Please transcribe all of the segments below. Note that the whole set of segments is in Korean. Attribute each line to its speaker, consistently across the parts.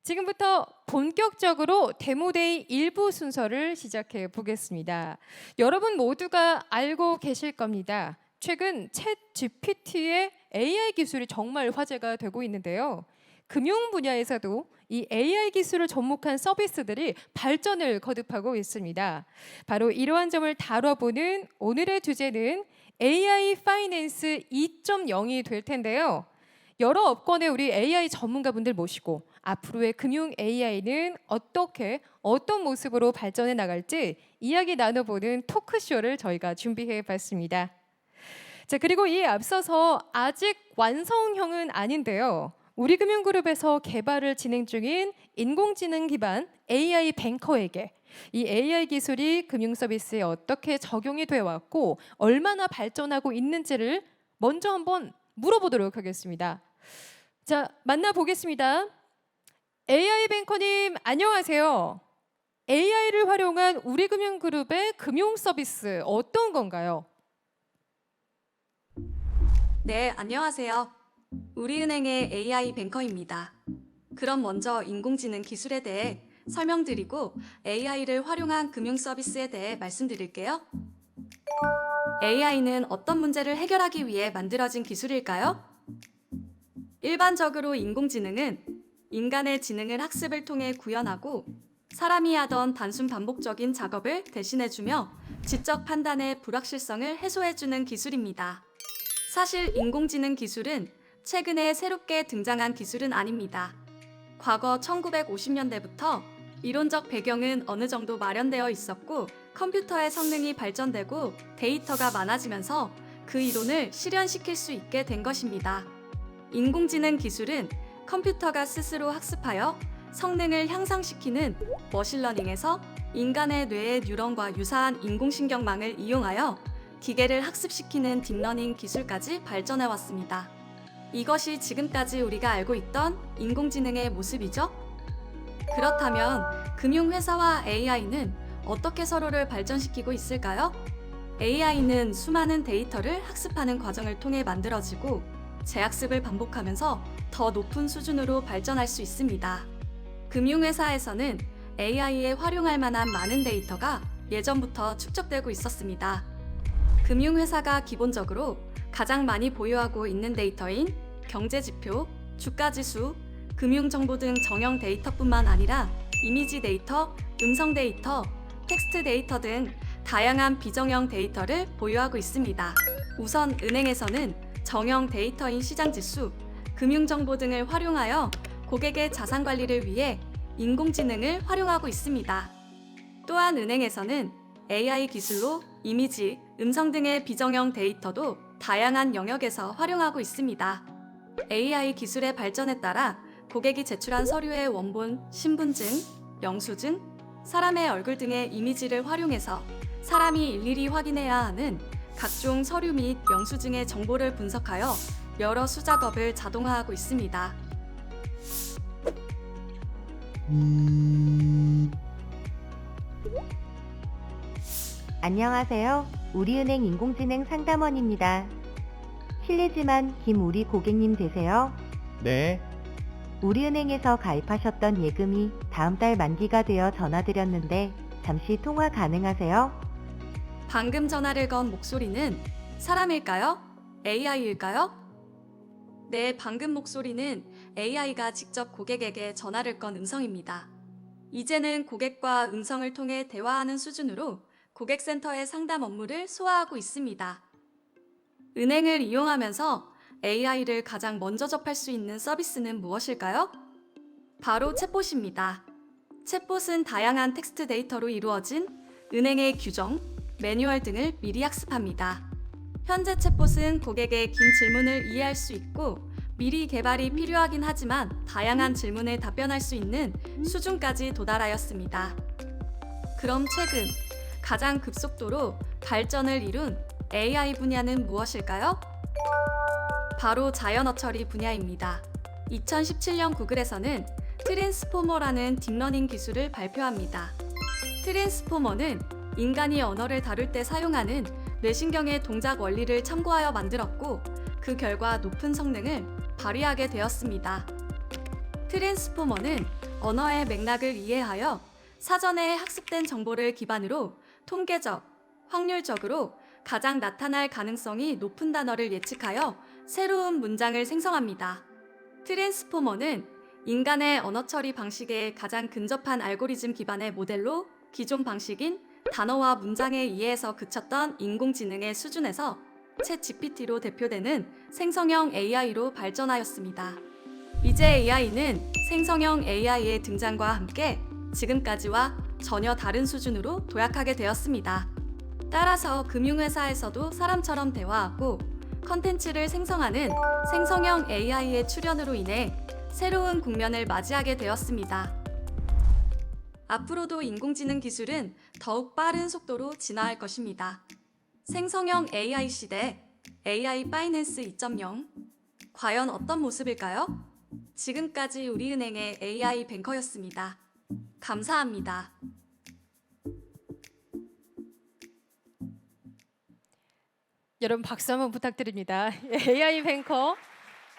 Speaker 1: 지금부터 본격적으로 데모데이 일부 순서를 시작해 보겠습니다. 여러분 모두가 알고 계실 겁니다. 최근 챗 GPT의 AI 기술이 정말 화제가 되고 있는데요. 금융 분야에서도 이 AI 기술을 접목한 서비스들이 발전을 거듭하고 있습니다. 바로 이러한 점을 다뤄보는 오늘의 주제는 AI 파이낸스 2.0이 될 텐데요. 여러 업권의 우리 AI 전문가분들 모시고 앞으로의 금융 AI는 어떤 모습으로 발전해 나갈지 이야기 나눠보는 토크쇼를 저희가 준비해 봤습니다. 자, 그리고 이에 앞서서 아직 완성형은 아닌데요. 우리금융그룹에서 개발을 진행 중인 인공지능 기반 AI 뱅커에게 이 AI 기술이 금융 서비스에 어떻게 적용이 되어 왔고 얼마나 발전하고 있는지를 먼저 한번 물어보도록 하겠습니다. 자, 만나보겠습니다. AI 뱅커님 안녕하세요. AI를 활용한 우리금융그룹의 금융 서비스 어떤 건가요?
Speaker 2: 네, 안녕하세요. 우리은행의 AI 뱅커입니다. 그럼 먼저 인공지능 기술에 대해 설명드리고 AI를 활용한 금융 서비스에 대해 말씀드릴게요. AI는 어떤 문제를 해결하기 위해 만들어진 기술일까요? 일반적으로 인공지능은 인간의 지능을 학습을 통해 구현하고 사람이 하던 단순 반복적인 작업을 대신해주며 지적 판단의 불확실성을 해소해주는 기술입니다. 사실 인공지능 기술은 최근에 새롭게 등장한 기술은 아닙니다. 과거 1950년대부터 이론적 배경은 어느 정도 마련되어 있었고 컴퓨터의 성능이 발전되고 데이터가 많아지면서 그 이론을 실현시킬 수 있게 된 것입니다. 인공지능 기술은 컴퓨터가 스스로 학습하여 성능을 향상시키는 머신러닝에서 인간의 뇌의 뉴런과 유사한 인공신경망을 이용하여 기계를 학습시키는 딥러닝 기술까지 발전해 왔습니다. 이것이 지금까지 우리가 알고 있던 인공지능의 모습이죠? 그렇다면 금융회사와 AI는 어떻게 서로를 발전시키고 있을까요? AI는 수많은 데이터를 학습하는 과정을 통해 만들어지고 재학습을 반복하면서 더 높은 수준으로 발전할 수 있습니다. 금융회사에서는 AI에 활용할 만한 많은 데이터가 예전부터 축적되고 있었습니다. 금융회사가 기본적으로 가장 많이 보유하고 있는 데이터인 경제지표, 주가지수, 금융정보 등 정형 데이터뿐만 아니라 이미지 데이터, 음성 데이터, 텍스트 데이터 등 다양한 비정형 데이터를 보유하고 있습니다. 우선 은행에서는 정형 데이터인 시장지수, 금융정보 등을 활용하여 고객의 자산 관리를 위해 인공지능을 활용하고 있습니다. 또한 은행에서는 AI 기술로 이미지, 음성 등의 비정형 데이터도 다양한 영역에서 활용하고 있습니다. AI 기술의 발전에 따라 고객이 제출한 서류의 원본, 신분증, 영수증, 사람의 얼굴 등의 이미지를 활용해서 사람이 일일이 확인해야 하는 각종 서류 및 영수증의 정보를 분석하여 여러 수작업을 자동화하고 있습니다.
Speaker 3: 안녕하세요. 우리은행 인공지능 상담원입니다. 실례지만 우리 고객님 되세요?
Speaker 4: 네,
Speaker 3: 우리은행에서 가입하셨던 예금이 다음 달 만기가 되어 전화드렸는데 잠시 통화 가능하세요?
Speaker 2: 방금 전화를 건 목소리는 사람일까요? AI일까요? 네, 방금 목소리는 AI가 직접 고객에게 전화를 건 음성입니다. 이제는 고객과 음성을 통해 대화하는 수준으로 고객센터의 상담 업무를 소화하고 있습니다. 은행을 이용하면서 AI를 가장 먼저 접할 수 있는 서비스는 무엇일까요? 바로 챗봇입니다. 챗봇은 다양한 텍스트 데이터로 이루어진 은행의 규정, 매뉴얼 등을 미리 학습합니다. 현재 챗봇은 고객의 긴 질문을 이해할 수 있고 미리 개발이 필요하긴 하지만 다양한 질문에 답변할 수 있는 수준까지 도달하였습니다. 그럼 최근 가장 급속도로 발전을 이룬 AI 분야는 무엇일까요? 바로 자연어 처리 분야입니다. 2017년 구글에서는 트랜스포머라는 딥러닝 기술을 발표합니다. 트랜스포머는 인간이 언어를 다룰 때 사용하는 뇌신경의 동작 원리를 참고하여 만들었고 그 결과 높은 성능을 발휘하게 되었습니다. 트랜스포머는 언어의 맥락을 이해하여 사전에 학습된 정보를 기반으로 통계적, 확률적으로 가장 나타날 가능성이 높은 단어를 예측하여 새로운 문장을 생성합니다. 트랜스포머는 인간의 언어 처리 방식에 가장 근접한 알고리즘 기반의 모델로 기존 방식인 단어와 문장의 이해에서 그쳤던 인공지능의 수준에서 챗 GPT로 대표되는 생성형 AI로 발전하였습니다. 이제 AI는 생성형 AI의 등장과 함께 지금까지와 전혀 다른 수준으로 도약하게 되었습니다. 따라서 금융회사에서도 사람처럼 대화하고 컨텐츠를 생성하는 생성형 AI의 출현으로 인해 새로운 국면을 맞이하게 되었습니다. 앞으로도 인공지능 기술은 더욱 빠른 속도로 진화할 것입니다. 생성형 AI 시대 AI 파이낸스 2.0 과연 어떤 모습일까요? 지금까지 우리은행의 AI 뱅커였습니다. 감사합니다.
Speaker 1: 여러분 박수 한번 부탁드립니다. AI 뱅커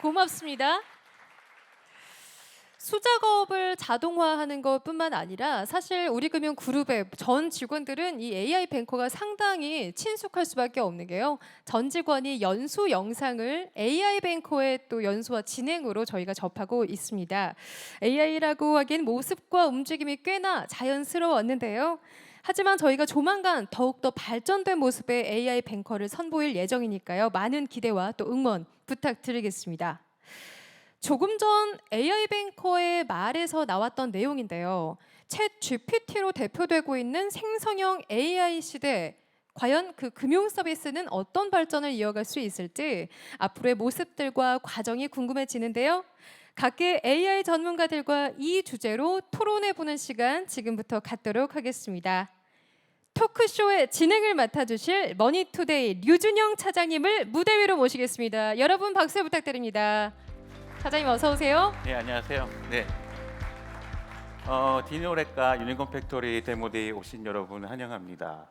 Speaker 1: 고맙습니다. 수작업을 자동화하는 것뿐만 아니라 사실 우리금융그룹의 전 직원들은 이 AI 뱅커가 상당히 친숙할 수밖에 없는 게요. 전 직원이 연수 영상을 AI 뱅커의 또 연수와 진행으로 저희가 접하고 있습니다. AI라고 하기엔 모습과 움직임이 꽤나 자연스러웠는데요. 하지만 저희가 조만간 더욱더 발전된 모습의 AI 뱅커를 선보일 예정이니까요. 많은 기대와 또 응원 부탁드리겠습니다. 조금 전 AI 뱅커의 말에서 나왔던 내용인데요. 챗 GPT로 대표되고 있는 생성형 AI 시대, 과연 그 금융 서비스는 어떤 발전을 이어갈 수 있을지 앞으로의 모습들과 과정이 궁금해지는데요. 각계 AI 전문가들과 이 주제로 토론해보는 시간 지금부터 갖도록 하겠습니다. 토크쇼의 진행을 맡아주실 머니투데이 류준영 차장님을 무대 위로 모시겠습니다. 여러분 박수 부탁드립니다. 차장님 어서 오세요.
Speaker 4: 네, 안녕하세요. 네. 디노렉과 유니콘 팩토리 데모데이 오신 여러분 환영합니다.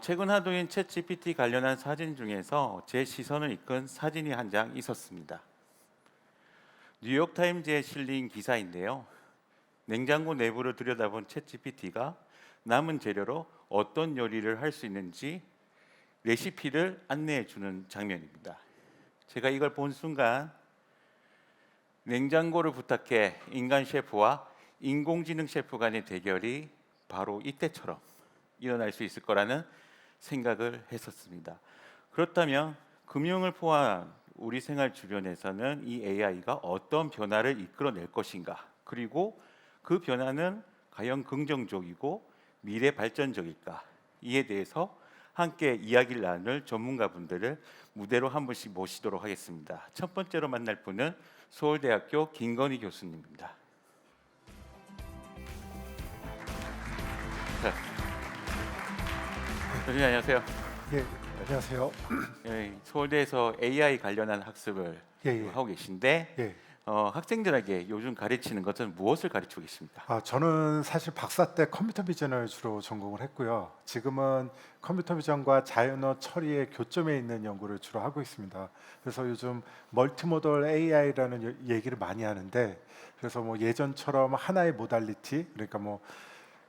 Speaker 4: 최근 하도인 챗 GPT 관련한 사진 중에서 제 시선을 이끈 사진이 한 장 있었습니다. 뉴욕 타임즈에 실린 기사인데요. 냉장고 내부를 들여다본 챗 GPT가 남은 재료로 어떤 요리를 할 수 있는지 레시피를 안내해 주는 장면입니다. 제가 이걸 본 순간 냉장고를 부탁해 인간 셰프와 인공지능 셰프 간의 대결이 바로 이때처럼 일어날 수 있을 거라는 생각을 했었습니다. 그렇다면 금융을 포함한 우리 생활 주변에서는 이 AI가 어떤 변화를 이끌어낼 것인가, 그리고 그 변화는 과연 긍정적이고 미래 발전적일까, 이에 대해서 함께 이야기를 나눌 전문가분들을 무대로 한 분씩 모시도록 하겠습니다. 첫 번째로 만날 분은 서울대학교 김건희 교수님입니다. 교수님 안녕하세요.
Speaker 5: 예, 안녕하세요.
Speaker 4: 서울대에서 AI 관련한 학습을
Speaker 5: 예.
Speaker 4: 하고 계신데
Speaker 5: 예.
Speaker 4: 학생들에게 요즘 가르치는 것은 무엇을 가르치고 계십니까?
Speaker 5: 저는 사실 박사 때 컴퓨터 비전을 주로 전공을 했고요. 지금은 컴퓨터 비전과 자연어 처리의 교점에 있는 연구를 주로 하고 있습니다. 그래서 요즘 멀티모달 AI라는 얘기를 많이 하는데, 그래서 뭐 예전처럼 하나의 모달리티, 그러니까 뭐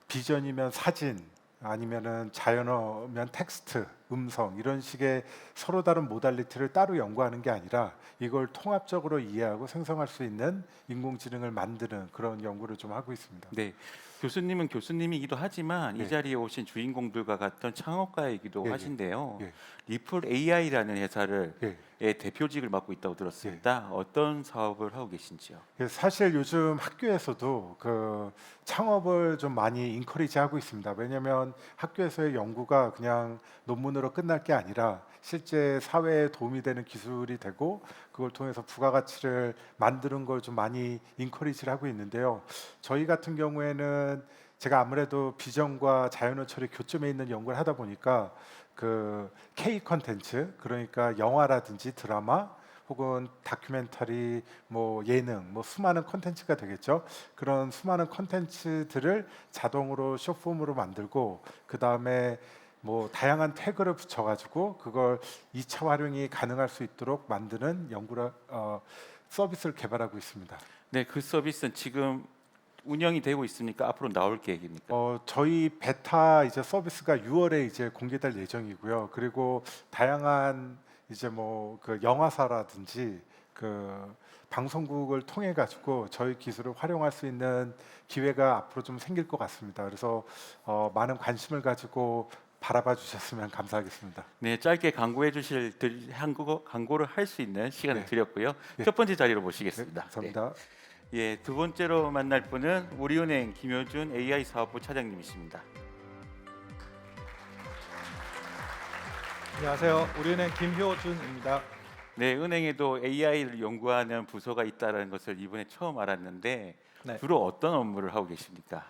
Speaker 5: 비전이면 사진, 아니면은 자연어면 텍스트, 음성, 이런 식의 서로 다른 모달리티를 따로 연구하는 게 아니라 이걸 통합적으로 이해하고 생성할 수 있는 인공지능을 만드는 그런 연구를 좀 하고 있습니다.
Speaker 4: 네, 교수님은 교수님이기도 하지만 이 자리에 오신 주인공들과 같은 창업가이기도 하신데요. 리플 AI라는 회사를 대표직을 맡고 있다고 들었습니다. 어떤 사업을 하고 계신지요?
Speaker 5: 사실 요즘 학교에서도 그 창업을 좀 많이 인커리지하고 있습니다. 왜냐하면 학교에서의 연구가 그냥 논문으로 끝날 게 아니라 실제 사회에 도움이 되는 기술이 되고 그걸 통해서 부가가치를 만드는 걸 좀 많이 인커리지를 하고 있는데요. 저희 같은 경우에는 제가 아무래도 비전과 자연어 처리 교점에 있는 연구를 하다 보니까 그 K 컨텐츠, 그러니까 영화라든지 드라마 혹은 다큐멘터리, 뭐 예능, 뭐 수많은 컨텐츠가 되겠죠. 그런 수많은 컨텐츠들을 자동으로 숏폼으로 만들고 그 다음에 뭐 다양한 태그를 붙여가지고 그걸 2차 활용이 가능할 수 있도록 만드는 서비스를 개발하고 있습니다.
Speaker 4: 네, 그 서비스는 지금 운영이 되고 있으니까 앞으로 나올 계획입니까?
Speaker 5: 저희 베타 이제 서비스가 6월에 이제 공개될 예정이고요. 그리고 다양한 이제 뭐 그 영화사라든지 그 방송국을 통해 가지고 저희 기술을 활용할 수 있는 기회가 앞으로 좀 생길 것 같습니다. 그래서 많은 관심을 가지고 바라봐 주셨으면 감사하겠습니다.
Speaker 4: 네, 짧게 강구해 주실 한국어 강구를 할 수 있는 시간을
Speaker 5: 네.
Speaker 4: 드렸고요.
Speaker 5: 네.
Speaker 4: 첫 번째 자리로
Speaker 5: 네,
Speaker 4: 모시겠습니다.
Speaker 5: 감사합니다.
Speaker 4: 네. 예, 두 번째로 만날 분은 우리은행 김효준 AI 사업부 차장님이십니다.
Speaker 6: 안녕하세요. 우리은행 김효준입니다.
Speaker 4: 네, 은행에도 AI를 연구하는 부서가 있다는 것을 이번에 처음 알았는데
Speaker 6: 네.
Speaker 4: 주로 어떤 업무를 하고 계십니까?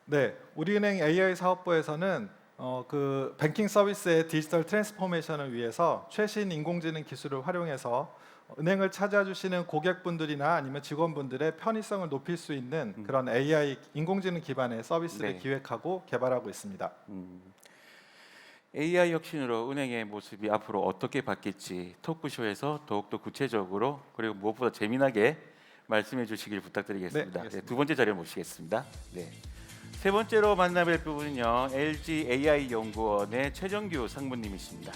Speaker 6: 네, 우리은행 AI 사업부에서는 그 뱅킹 서비스의 디지털 트랜스포메이션을 위해서 최신 인공지능 기술을 활용해서 은행을 찾아주시는 고객분들이나 아니면 직원분들의 편의성을 높일 수 있는 그런 AI 인공지능 기반의 서비스를
Speaker 4: 네.
Speaker 6: 기획하고 개발하고 있습니다.
Speaker 4: AI 혁신으로 은행의 모습이 앞으로 어떻게 바뀔지 토크쇼에서 더욱더 구체적으로 그리고 무엇보다 재미나게 말씀해 주시길 부탁드리겠습니다.
Speaker 6: 네, 알겠습니다.
Speaker 4: 두 번째 자리에 모시겠습니다. 네. 세 번째로 만나뵐 부분은요. LG AI 연구원의 최정규 상무님이십니다.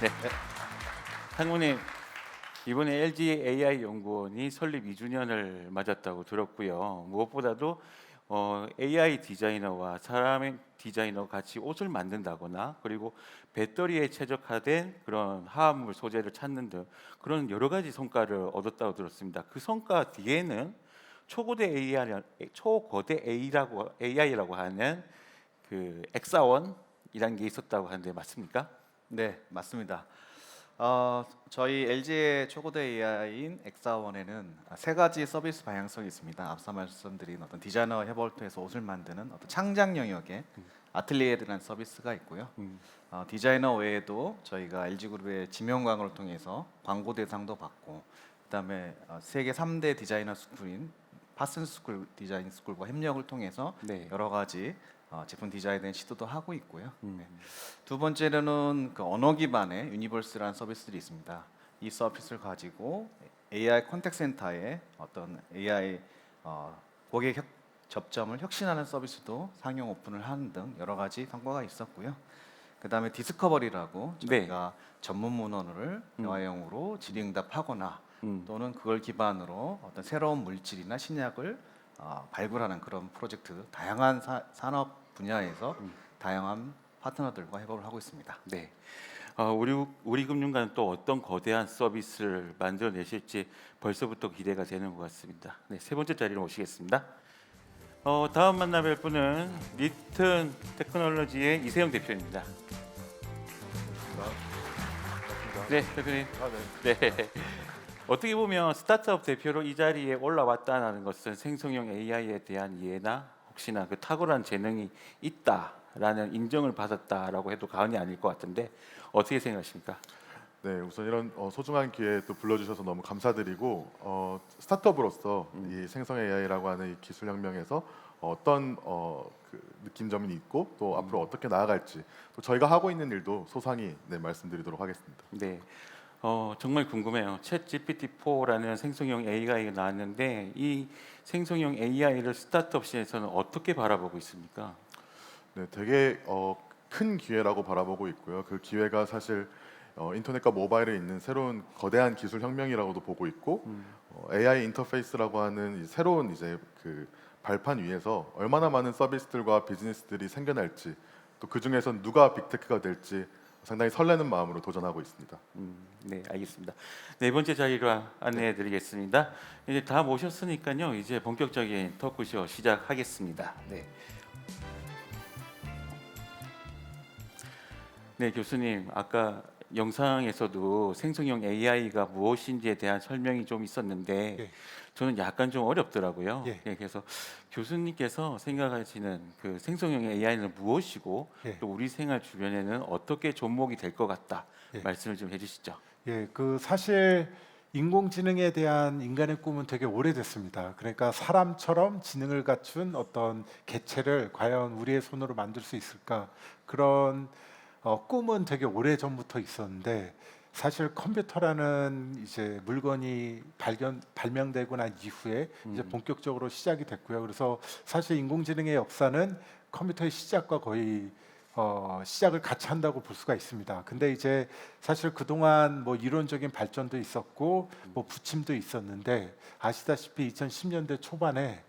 Speaker 4: 네. 상무님, 이번에 LG AI 연구원이 설립 2주년을 맞았다고 들었고요. 무엇보다도 AI 디자이너와 사람의 디자이너 같이 옷을 만든다거나 그리고 배터리에 최적화된 그런 화합물 소재를 찾는 등 그런 여러 가지 성과를 얻었다고 들었습니다. 그 성과 뒤에는 초거대 AI라고 하는 그 엑사원이라는 게 있었다고 하는데 맞습니까?
Speaker 7: 네, 맞습니다. 저희 LG의 초고대 AI인 엑사원에는 세 가지 서비스 방향성이 있습니다. 앞서 말씀드린 어떤 디자이너 협업을 통해서 옷을 만드는 어떤 창작 영역의 아틀리에라는 서비스가 있고요. 디자이너 외에도 저희가 LG그룹의 지명 광고를 통해서 광고 대상도 받고, 그다음에 세계 3대 디자이너 스쿨인 파슨 스쿨 디자인 스쿨과 협력을 통해서
Speaker 4: 네.
Speaker 7: 여러 가지 제품 디자인에 시도도 하고 있고요. 네. 두 번째로는 그 언어 기반의 유니버스라는 서비스들이 있습니다. 이 서비스를 가지고 AI 컨택 센터에 어떤 AI 고객 접점을 혁신하는 서비스도 상용 오픈을 하는 등 여러 가지 성과가 있었고요. 그다음에 디스커버리라고 저희가 전문 문헌을 대화형으로 질의응답하거나 또는 그걸 기반으로 어떤 새로운 물질이나 신약을 발굴하는 그런 프로젝트, 다양한 산업 분야에서 다양한 파트너들과 협업을 하고 있습니다.
Speaker 4: 네. 우리 금융가는 또 어떤 거대한 서비스를 만들어내실지 벌써부터 기대가 되는 것 같습니다. 네, 세 번째 자리로 모시겠습니다. 다음 만나뵐 분은 리튼 테크놀로지의 이세영 대표입니다. 네, 대표님. 네. 어떻게 보면 스타트업 대표로 이 자리에 올라왔다는 것은 생성형 AI에 대한 이해나 혹시나 그 탁월한 재능이 있다라는 인정을 받았다라고 해도 과언이 아닐 것 같은데 어떻게 생각하십니까?
Speaker 8: 네, 우선 이런 소중한 기회에 또 불러주셔서 너무 감사드리고 스타트업으로서 이 생성 AI라고 하는 이 기술혁명에서 어떤 그 느낌점이 있고 또 앞으로 어떻게 나아갈지 또 저희가 하고 있는 일도 소상히 말씀드리도록 하겠습니다.
Speaker 4: 네, 정말 궁금해요. 챗 GPT-4라는 생성형 AI가 나왔는데 이 생성형 AI를 스타트업 시에서는 어떻게 바라보고 있습니까?
Speaker 8: 네, 되게 큰 기회라고 바라보고 있고요. 그 기회가 사실 인터넷과 모바일에 있는 새로운 거대한 기술 혁명이라고도 보고 있고 AI 인터페이스라고 하는 새로운 이제 그 발판 위에서 얼마나 많은 서비스들과 비즈니스들이 생겨날지 또 그 중에서 누가 빅테크가 될지 상당히 설레는 마음으로 도전하고 있습니다.
Speaker 4: 네, 알겠습니다. 네 번째 자리로 안내해드리겠습니다. 이제 다 모셨으니까요. 이제 본격적인 토크쇼 시작하겠습니다. 네. 네, 교수님, 아까 영상에서도 생성형 AI가 무엇인지에 대한 설명이 좀 있었는데
Speaker 5: 예.
Speaker 4: 저는 약간 좀 어렵더라고요.
Speaker 5: 예.
Speaker 4: 그래서 교수님께서 생각하시는 그 생성형 AI는 무엇이고
Speaker 5: 예.
Speaker 4: 또 우리 생활 주변에는 어떻게 접목이 될 것 같다
Speaker 5: 예.
Speaker 4: 말씀을 좀 해주시죠.
Speaker 5: 예, 그 사실 인공지능에 대한 인간의 꿈은 되게 오래됐습니다. 그러니까 사람처럼 지능을 갖춘 어떤 개체를 과연 우리의 손으로 만들 수 있을까? 그런 꿈은 되게 오래 전부터 있었는데 사실 컴퓨터라는 이제 물건이 발명되고 난 이후에 이제 본격적으로 시작이 됐고요. 그래서 사실 인공지능의 역사는 컴퓨터의 시작과 거의 시작을 같이 한다고 볼 수가 있습니다. 근데 이제 사실 그동안 뭐 이론적인 발전도 있었고 뭐 부침도 있었는데 아시다시피 2010년대 초반에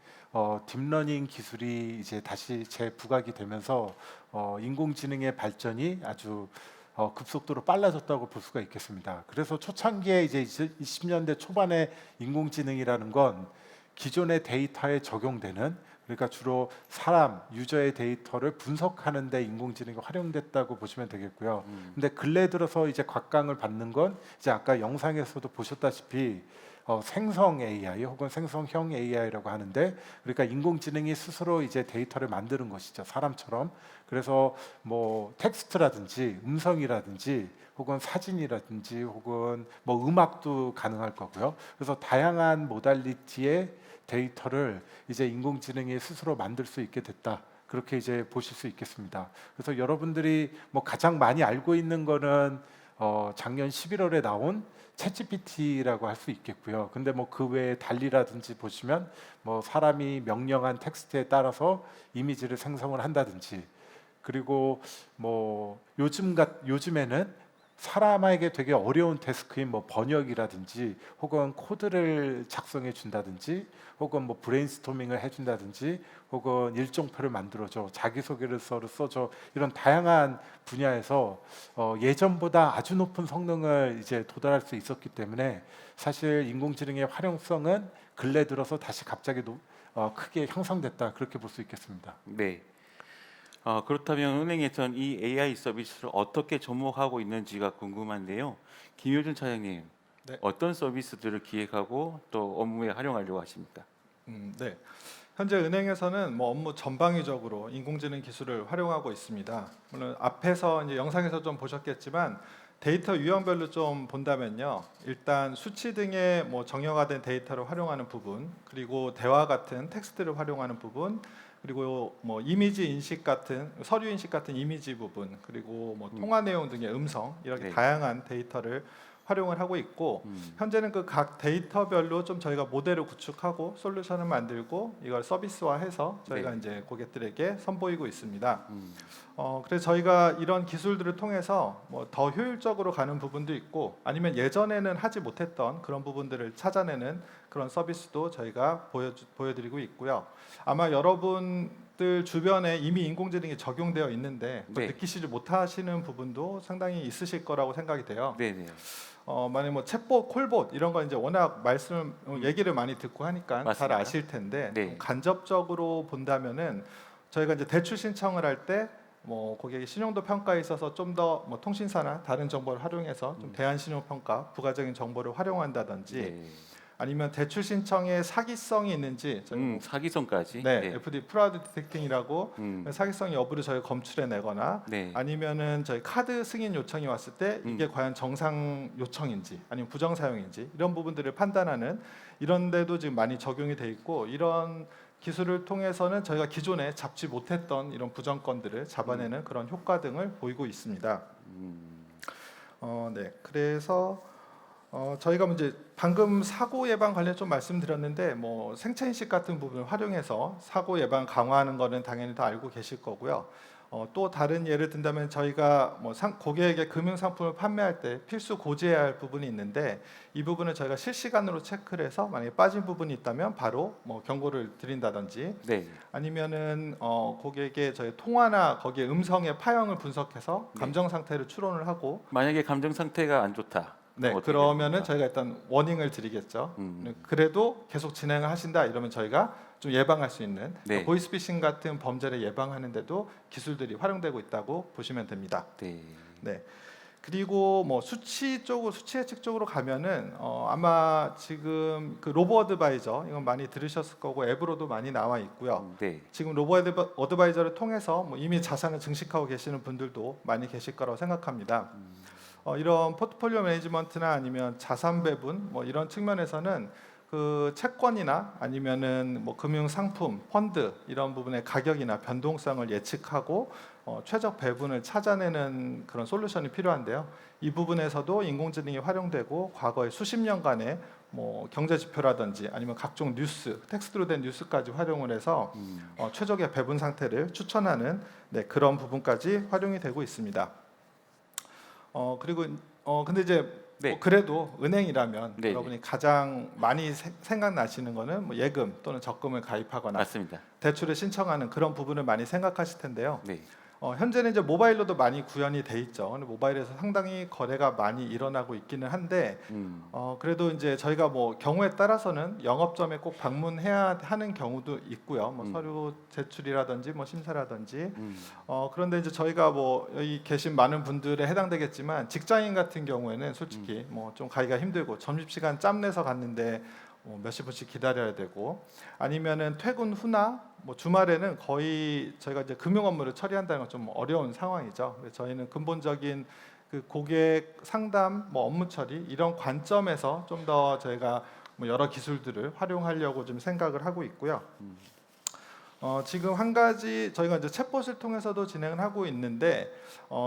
Speaker 5: 딥러닝 기술이 이제 다시 재부각이 되면서 인공지능의 발전이 아주 급속도로 빨라졌다고 볼 수가 있겠습니다. 그래서 초창기에 이제 20년대 초반에 인공지능이라는 건 기존의 데이터에 적용되는, 그러니까 주로 사람 유저의 데이터를 분석하는 데 인공지능이 활용됐다고 보시면 되겠고요. 근데 근래 들어서 이제 곽강을 받는 건 이제 아까 영상에서도 보셨다시피 생성 AI 혹은 생성형 AI라고 하는데, 그러니까 인공지능이 스스로 이제 데이터를 만드는 것이죠, 사람처럼. 그래서 뭐 텍스트라든지 음성이라든지 혹은 사진이라든지 혹은 뭐 음악도 가능할 거고요. 그래서 다양한 모달리티의 데이터를 이제 인공지능이 스스로 만들 수 있게 됐다, 그렇게 이제 보실 수 있겠습니다. 그래서 여러분들이 뭐 가장 많이 알고 있는 거는 작년 11월에 나온 챗GPT라고 할 수 있겠고요. 근데 뭐 그 외에 달리라든지 보시면 뭐 사람이 명령한 텍스트에 따라서 이미지를 생성을 한다든지, 그리고 뭐 요즘에는 사람에게 되게 어려운 태스크인 뭐 번역이라든지 혹은 코드를 작성해 준다든지 혹은 뭐 브레인스토밍을 해준다든지 혹은 일정표를 만들어줘, 자기소개를 써줘, 이런 다양한 분야에서 예전보다 아주 높은 성능을 이제 도달할 수 있었기 때문에 사실 인공지능의 활용성은 근래 들어서 다시 갑자기 크게 향상됐다, 그렇게 볼 수 있겠습니다.
Speaker 4: 네. 그렇다면 은행에선 이 AI 서비스를 어떻게 접목하고 있는지가 궁금한데요. 김효준 차장님,
Speaker 6: 네.
Speaker 4: 어떤 서비스들을 기획하고 또 업무에 활용하려고 하십니까?
Speaker 6: 네. 현재 은행에서는 뭐 업무 전방위적으로 인공지능 기술을 활용하고 있습니다. 물론 앞에서 이제 영상에서 좀 보셨겠지만 데이터 유형별로 좀 본다면요, 일단 수치 등의 뭐 정형화된 데이터를 활용하는 부분, 그리고 대화 같은 텍스트를 활용하는 부분, 그리고 뭐 이미지 인식 같은 서류 인식 같은 이미지 부분, 그리고 뭐 통화 내용 등의 음성, 이렇게
Speaker 4: 네.
Speaker 6: 다양한 데이터를 활용을 하고 있고, 현재는 그 각 데이터별로 좀 저희가 모델을 구축하고 솔루션을 만들고 이걸 서비스화해서 저희가
Speaker 4: 네.
Speaker 6: 이제 고객들에게 선보이고 있습니다. 그래서 저희가 이런 기술들을 통해서 뭐 더 효율적으로 가는 부분도 있고, 아니면 예전에는 하지 못했던 그런 부분들을 찾아내는 그런 서비스도 저희가 보여드리고 있고요. 아마 여러분들 주변에 이미 인공지능이 적용되어 있는데
Speaker 4: 네.
Speaker 6: 느끼시지 못하시는 부분도 상당히 있으실 거라고 생각이 돼요.
Speaker 4: 네네.
Speaker 6: 만약 뭐 챗봇, 콜봇 이런 거 이제 워낙 얘기를 많이 듣고 하니까 잘
Speaker 4: 맞습니다.
Speaker 6: 아실 텐데,
Speaker 4: 네.
Speaker 6: 좀 간접적으로 본다면은 저희가 이제 대출 신청을 할 때 뭐 고객의 신용도 평가에 있어서 좀 더 뭐 통신사나 다른 정보를 활용해서 좀 대안 신용 평가, 부가적인 정보를 활용한다든지,
Speaker 4: 네.
Speaker 6: 아니면 대출 신청에 사기성이 있는지 저희가
Speaker 4: 사기성까지.
Speaker 6: 네,
Speaker 4: 네.
Speaker 6: FD 프라우드 디텍팅이라고
Speaker 4: 음.
Speaker 6: 사기성 여부를 저희가 검출해 내거나,
Speaker 4: 네.
Speaker 6: 아니면은 저희 카드 승인 요청이 왔을 때 이게 과연 정상 요청인지 아니면 부정 사용인지 이런 부분들을 판단하는 이런 데도 지금 많이 적용이 돼 있고, 이런 기술을 통해서는 저희가 기존에 잡지 못했던 이런 부정권들을 잡아내는 그런 효과 등을 보이고 있습니다. 네, 그래서 저희가 이제 방금 사고 예방 관련 좀 말씀드렸는데, 뭐 생체 인식 같은 부분을 활용해서 사고 예방 강화하는 거는 당연히 다 알고 계실 거고요. 또 다른 예를 든다면 저희가 뭐 고객에게 금융 상품을 판매할 때 필수 고지해야 할 부분이 있는데, 이 부분을 저희가 실시간으로 체크를 해서 만약에 빠진 부분이 있다면 바로 뭐 경고를 드린다든지,
Speaker 4: 네.
Speaker 6: 아니면은 고객의 저희 통화나 거기에 음성의 파형을 분석해서
Speaker 4: 네.
Speaker 6: 감정 상태를 추론을 하고,
Speaker 4: 만약에 감정 상태가 안 좋다.
Speaker 6: 네,
Speaker 4: 어떻게
Speaker 6: 그러면은
Speaker 4: 됩니까?
Speaker 6: 저희가 일단 워닝을 드리겠죠. 그래도 계속 진행을 하신다 이러면 저희가 좀 예방할 수 있는
Speaker 4: 네.
Speaker 6: 보이스피싱 같은 범죄를 예방하는데도 기술들이 활용되고 있다고 보시면 됩니다.
Speaker 4: 네.
Speaker 6: 네. 그리고 뭐 수치 예측 쪽으로 가면은 아마 지금 그 로보 어드바이저 이건 많이 들으셨을 거고 앱으로도 많이 나와 있고요.
Speaker 4: 네.
Speaker 6: 지금 로보 어드바이저를 통해서 뭐 이미 자산을 증식하고 계시는 분들도 많이 계실 거라고 생각합니다. 이런 포트폴리오 매니지먼트나 아니면 자산 배분 뭐 이런 측면에서는 그 채권이나 아니면은 뭐 금융 상품, 펀드 이런 부분의 가격이나 변동성을 예측하고 최적 배분을 찾아내는 그런 솔루션이 필요한데요. 이 부분에서도 인공지능이 활용되고 과거의 수십 년간의 뭐 경제 지표라든지 아니면 각종 뉴스, 텍스트로 된 뉴스까지 활용을 해서 최적의 배분 상태를 추천하는 그런 부분까지 활용이 되고 있습니다. 그리고 근데 이제
Speaker 4: 네.
Speaker 6: 뭐 그래도 은행이라면
Speaker 4: 네,
Speaker 6: 여러분이 가장 많이 생각나시는 거는 뭐 예금 또는 적금을 가입하거나
Speaker 4: 맞습니다.
Speaker 6: 대출을 신청하는 그런 부분을 많이 생각하실 텐데요.
Speaker 4: 네.
Speaker 6: 현재는 이제 모바일로도 많이 구현이 돼 있죠. 근데 모바일에서 상당히 거래가 많이 일어나고 있기는 한데 그래도 이제 저희가 뭐 경우에 따라서는 영업점에 꼭 방문해야 하는 경우도 있고요. 뭐 서류 제출이라든지 뭐 심사라든지 그런데 이제 저희가 뭐 여기 계신 많은 분들에 해당되겠지만 직장인 같은 경우에는 솔직히 뭐 좀 가기가 힘들고 점심시간 짬 내서 갔는데 몇십 분씩 기다려야 되고 아니면은 퇴근 후나 뭐 주말에는 거의 저희가 이제 금융 업무를 처리한다는 건 좀 어려운 상황이죠. 그래서 저희는 근본적인 그 고객 상담, 뭐 업무 처리 이런 관점에서 좀 더 저희가 뭐 여러 기술들을 활용하려고 좀 생각을 하고 있고요. 지금 한 가지 저희가 이제 챗봇을 통해서도 진행을 하고 있는데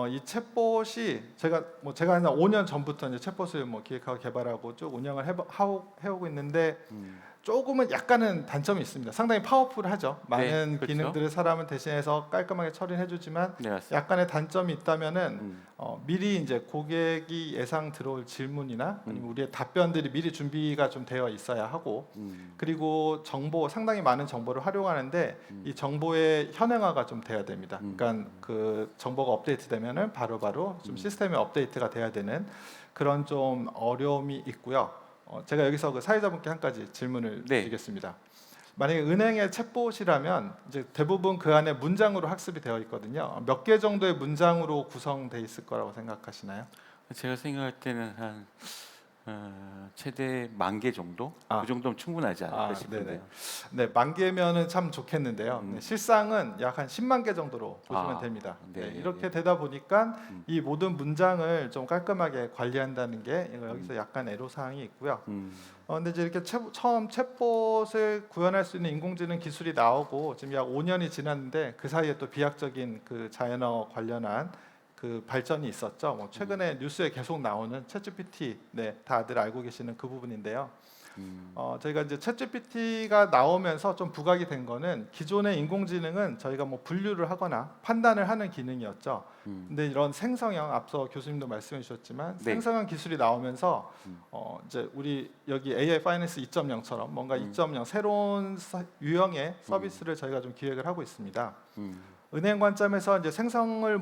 Speaker 6: 이 챗봇이 제가 한 5년 전부터 이제 챗봇을 뭐 기획하고 개발하고 쭉 운영을 해오고 있는데 조금은 약간은 단점이 있습니다. 상당히 파워풀하죠. 많은
Speaker 4: 그렇죠.
Speaker 6: 기능들을 사람을 대신해서 깔끔하게 처리해 주지만
Speaker 4: 네, 맞습니다.
Speaker 6: 약간의 단점이 있다면은 미리 이제 고객이 예상 들어올 질문이나 아니면 우리의 답변들이 미리 준비가 좀 되어 있어야 하고 그리고 상당히 많은 정보를 활용하는데 이 정보의 현행화가 좀 돼야 됩니다. 그러니까 그 정보가 업데이트되면은 바로바로 좀 시스템의 업데이트가 돼야 되는 그런 좀 어려움이 있고요. 제가 여기서 그 사회자분께 한 가지 질문을
Speaker 4: 네.
Speaker 6: 드리겠습니다. 만약에 은행의 챗봇이라면 이제 대부분 그 안에 문장으로 학습이 되어 있거든요. 몇 개 정도의 문장으로 구성돼 있을 거라고 생각하시나요?
Speaker 4: 제가 생각할 때는 한 최대 10,000개 정도? 그 정도면 충분하지 않을까 싶은데요.
Speaker 6: 네, 10,000개면은 참 좋겠는데요. 네, 실상은 약 한 10만 개 정도로 보시면 됩니다.
Speaker 4: 네,
Speaker 6: 이렇게 되다 보니까 이 모든 문장을 좀 깔끔하게 관리한다는 게 여기서 약간 애로사항이 있고요. 근데 이제 이렇게 처음 챗봇을 구현할 수 있는 인공지능 기술이 나오고 지금 약 5년이 지났는데 그 사이에 또 비약적인 그 자연어 관련한 그 발전이 있었죠. 뭐 최근에 뉴스에 계속 나오는 챗GPT, 다들 알고 계시는 그 부분인데요. 저희가 이제 챗GPT가 나오면서 좀 부각이 된 거는 기존의 인공지능은 저희가 뭐 분류를 하거나 판단을 하는 기능이었죠. 근데 이런 생성형 앞서 교수님도 말씀해 주셨지만
Speaker 4: 네.
Speaker 6: 생성형 기술이 나오면서 이제 우리 여기 AI 파이낸스 2.0처럼 뭔가 2.0 새로운 유형의 서비스를 저희가 좀 기획을 하고 있습니다. 은행 관점에서 이제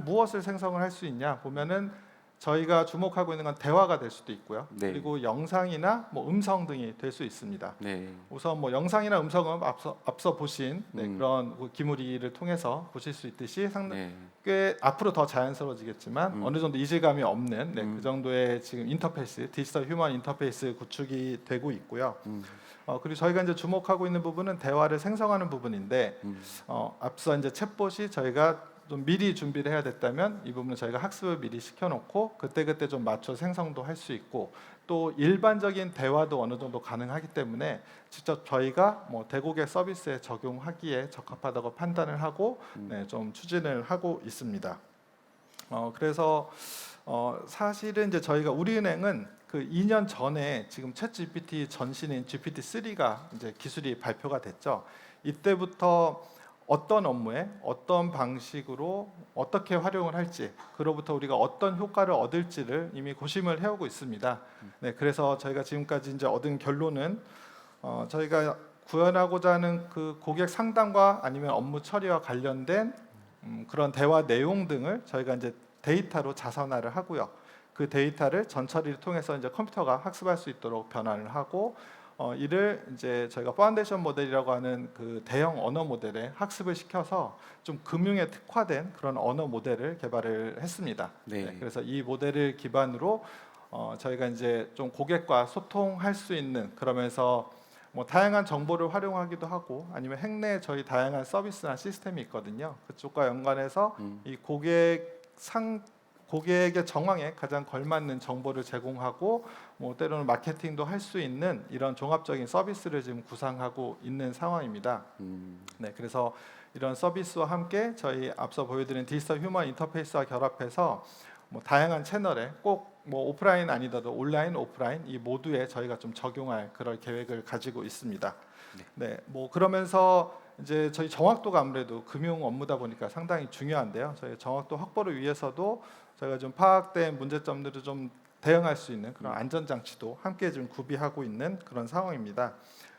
Speaker 6: 무엇을 생성을 할 수 있냐 보면은 저희가 주목하고 있는 건 대화가 될 수도 있고요.
Speaker 4: 네.
Speaker 6: 그리고 영상이나 뭐 음성 등이 될 수 있습니다.
Speaker 4: 네.
Speaker 6: 우선 뭐 영상이나 음성은 앞서 보신 그런 기물이를 통해서 보실 수 있듯이 상당히 꽤 앞으로 더 자연스러워지겠지만 어느 정도 이질감이 없는 그 정도의 지금 인터페이스, 디지털 휴먼 인터페이스 구축이 되고 있고요. 그리고 저희가 이제 주목하고 있는 부분은 대화를 생성하는 부분인데 앞서 이제 챗봇이 저희가 좀 미리 준비를 해야 됐다면 이 부분은 저희가 학습을 미리 시켜놓고 그때 좀 맞춰 생성도 할 수 있고 또 일반적인 대화도 어느 정도 가능하기 때문에 직접 저희가 뭐 대고객 서비스에 적용하기에 적합하다고 판단을 하고 좀 추진을 하고 있습니다. 그래서 사실은 이제 저희가 우리은행은 그 2년 전에 지금 챗GPT 전신인 GPT-3가 이제 기술이 발표가 됐죠. 이때부터 어떤 업무에 어떤 방식으로 어떻게 활용을 할지 그로부터 우리가 어떤 효과를 얻을지를 이미 고심을 해오고 있습니다. 그래서 저희가 지금까지 이제 얻은 결론은 저희가 구현하고자 하는 그 고객 상담과 아니면 업무 처리와 관련된 그런 대화 내용 등을 저희가 이제 데이터로 자산화를 하고요. 그 데이터를 전처리를 통해서 이제 컴퓨터가 학습할 수 있도록 변환을 하고 이를 이제 저희가 파운데이션 모델이라고 하는 그 대형 언어 모델에 학습을 시켜서 좀 금융에 특화된 그런 언어 모델을 개발을 했습니다. 그래서 이 모델을 기반으로 저희가 이제 좀 고객과 소통할 수 있는 그러면서 뭐 다양한 정보를 활용하기도 하고 아니면 행내에 저희 다양한 서비스나 시스템이 있거든요. 그쪽과 연관해서 이 고객의 정황에 가장 걸맞는 정보를 제공하고 뭐 때로는 마케팅도 할 수 있는 이런 종합적인 서비스를 지금 구상하고 있는 상황입니다. 네, 그래서 이런 서비스와 함께 저희 앞서 보여드린 디지털 휴먼 인터페이스와 결합해서 뭐 다양한 채널에 꼭 뭐 오프라인 아니더라도 온라인, 오프라인 이 모두에 저희가 좀 적용할 그럴 계획을 가지고 있습니다. 네, 뭐 그러면서 이제 저희 정확도가 아무래도 금융 업무다 보니까 상당히 중요한데요. 저희 정확도 확보를 위해서도 저희가 좀 파악된 문제점들을 좀 대응할 수 있는 그런 안전 장치도 함께 좀 구비하고 있는 그런 상황입니다.